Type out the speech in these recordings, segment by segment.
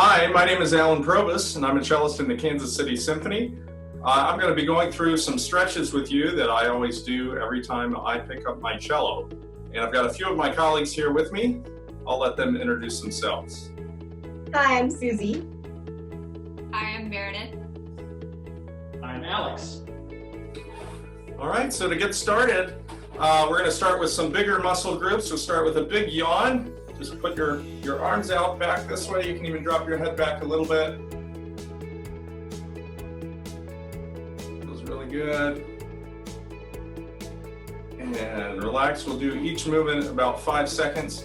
Hi, my name is Allen Probus, and I'm a cellist in the Kansas City Symphony. I'm going to be going through some stretches with you that I always do every time I pick up my cello. And I've got a few of my colleagues here with me. I'll let them introduce themselves. Hi, I'm Susie. Hi, I'm Meredith. I'm Alex. All right, so to get started, we're going to start with some bigger muscle groups. We'll start with a big yawn. Just put your arms out back this way. You can even drop your head back a little bit. Feels really good. And relax. We'll do each movement about 5 seconds.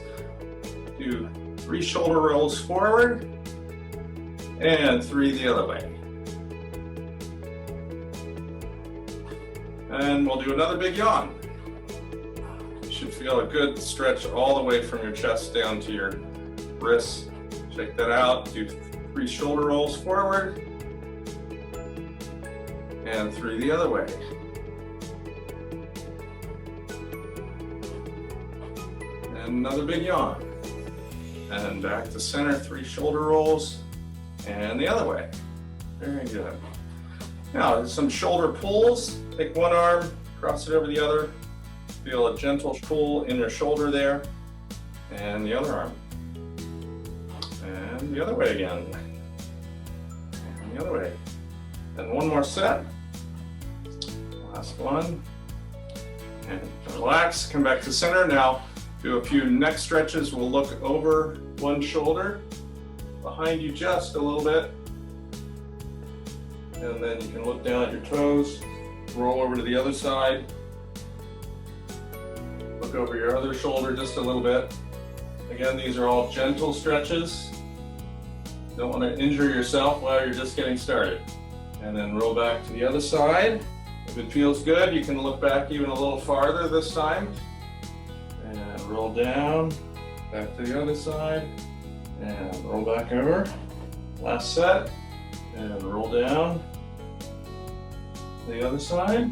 Do 3 shoulder rolls forward and 3 the other way. And we'll do another big yawn. You should feel a good stretch all the way from your chest down to your wrists. Shake that out. Do 3 shoulder rolls forward and 3 the other way. And another big yawn. And back to center, 3 shoulder rolls and the other way. Very good. Now, some shoulder pulls. Take one arm, cross it over the other. Feel a gentle pull in your shoulder there. And the other arm. And the other way again. And the other way. And one more set. Last one. And relax, come back to center. Now, do a few neck stretches. We'll look over one shoulder, behind you just a little bit. And then you can look down at your toes, roll over to the other side, look over your other shoulder just a little bit. Again, these are all gentle stretches. Don't want to injure yourself while you're just getting started. And then roll back to the other side. If it feels good, you can look back even a little farther this time. And roll down, back to the other side, and roll back over. Last set, and roll down. The other side.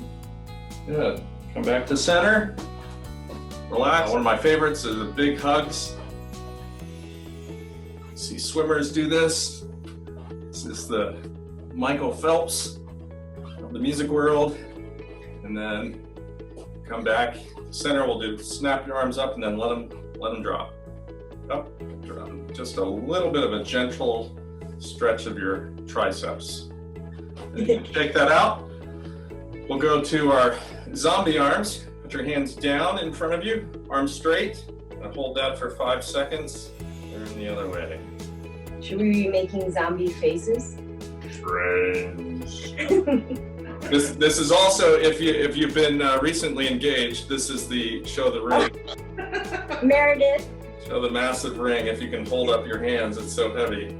Good. Come back to center. Relax. One of my favorites is the big hugs. See swimmers do this. This is the Michael Phelps of the music world. And then come back to center. We'll do snap your arms up and then let them drop. Up, drop. Just a little bit of a gentle stretch of your triceps. And you can shake that out. We'll go to our zombie arms. Put your hands down in front of you, arms straight, and hold that for 5 seconds. Turn the other way. Should we be making zombie faces? Strange. This is also, if you've been recently engaged, this is the show the ring. Meredith. Show the massive ring. If you can hold up your hands, it's so heavy.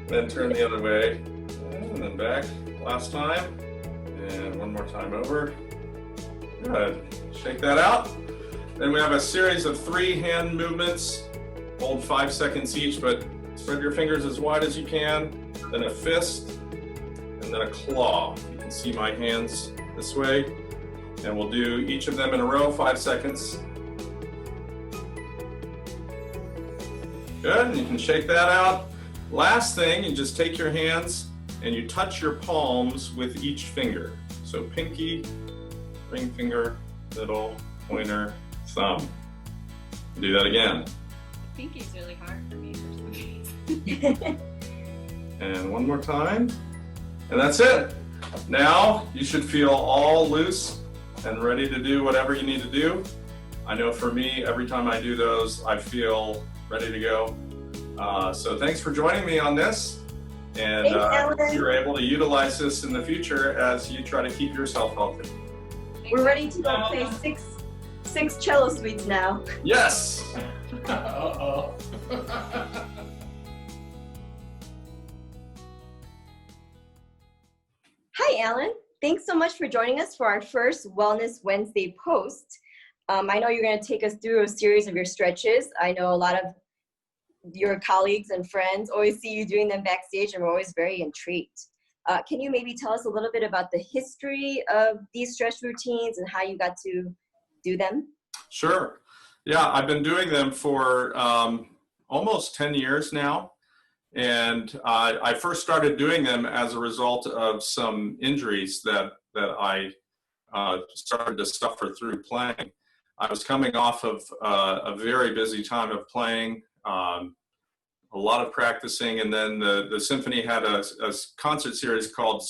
Then turn the other way, and then back. Last time. And one more time over. Good. Shake that out. Then we have a series of 3 hand movements. Hold 5 seconds each, but spread your fingers as wide as you can. Then a fist, and then a claw. You can see my hands this way. And we'll do each of them in a row, 5 seconds. Good, and you can shake that out. Last thing, you just take your hands and you touch your palms with each finger. So pinky, ring finger, middle, pointer, thumb. Do that again. Pinky's really hard for me for some reason. And one more time. And that's it. Now you should feel all loose and ready to do whatever you need to do. I know for me, every time I do those, I feel ready to go. So thanks for joining me on this. And you're able to utilize this in the future as you try to keep yourself healthy. We're ready to go play six cello suites now. Yes! Uh-oh. Hi, Alan. Thanks so much for joining us for our first Wellness Wednesday post. I know you're going to take us through a series of your stretches. I know a lot of your colleagues and friends always see you doing them backstage, and we're always very intrigued. Can you maybe tell us a little bit about the history of these stretch routines and how you got to do them? Sure. Yeah, I've been doing them for almost 10 years now. And I first started doing them as a result of some injuries that I started to suffer through playing. I was coming off of a very busy time of playing, a lot of practicing, and then the symphony had a concert series called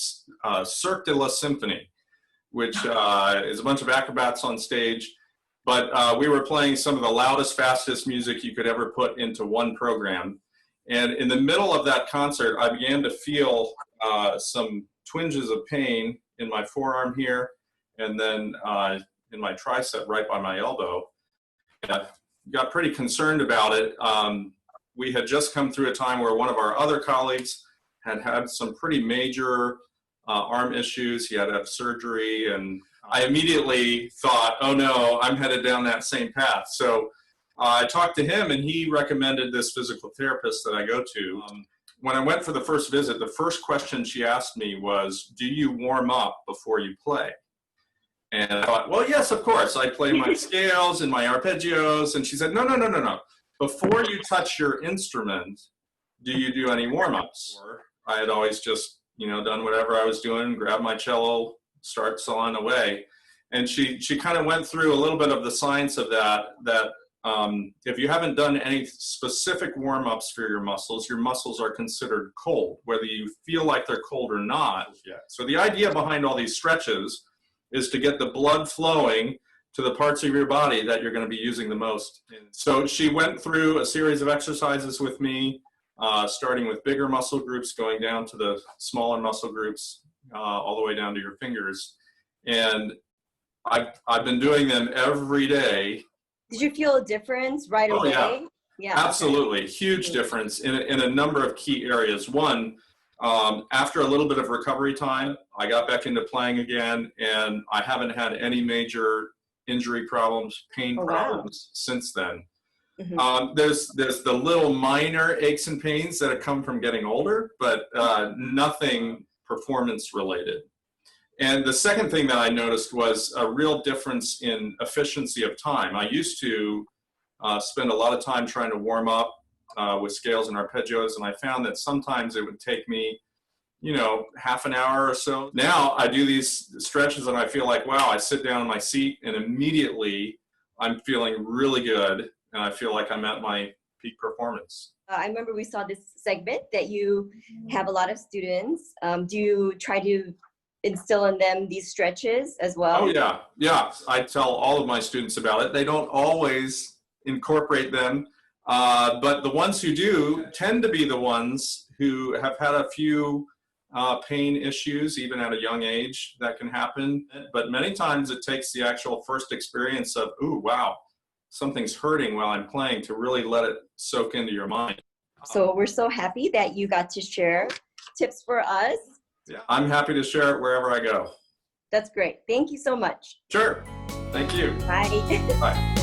Cirque de la Symphony, which is a bunch of acrobats on stage. But we were playing some of the loudest, fastest music you could ever put into one program. And in the middle of that concert, I began to feel some twinges of pain in my forearm here, and then in my tricep right by my elbow. And I got pretty concerned about it. We had just come through a time where one of our other colleagues had had some pretty major arm issues. He had to have surgery, and I immediately thought, oh no, I'm headed down that same path. So I talked to him, and he recommended this physical therapist that I go to. When I went for the first visit, the first question she asked me was, do you warm up before you play? And I thought, well, yes, of course. I play my scales and my arpeggios. And she said, no. Before you touch your instrument, do you do any warm-ups? I had always just, done whatever I was doing, grab my cello, start sawing away. And she kind of went through a little bit of the science of that if you haven't done any specific warm-ups for your muscles are considered cold, whether you feel like they're cold or not. So the idea behind all these stretches is to get the blood flowing to the parts of your body that you're going to be using the most. So she went through a series of exercises with me, starting with bigger muscle groups, going down to the smaller muscle groups, all the way down to your fingers. And I've been doing them every day. Did you feel a difference right away? Yeah. Yeah. Absolutely. Huge difference in a number of key areas. One, after a little bit of recovery time, I got back into playing again, and I haven't had any major injury problems, pain problems since then. Mm-hmm. There's the little minor aches and pains that have come from getting older, but nothing performance related. And the second thing that I noticed was a real difference in efficiency of time. I used to spend a lot of time trying to warm up with scales and arpeggios, and I found that sometimes it would take me, half an hour or so. Now I do these stretches and I feel like, wow, I sit down in my seat and immediately I'm feeling really good, and I feel like I'm at my peak performance. I remember we saw this segment that you have a lot of students. Do you try to instill in them these stretches as well? Oh yeah. I tell all of my students about it. They don't always incorporate them, but the ones who do tend to be the ones who have had a few pain issues, even at a young age. That can happen. But many times it takes the actual first experience of, ooh, wow, something's hurting while I'm playing, to really let it soak into your mind. So we're so happy that you got to share tips for us. Yeah, I'm happy to share it wherever I go. That's great. Thank you so much. Sure. Thank you. Bye. Bye.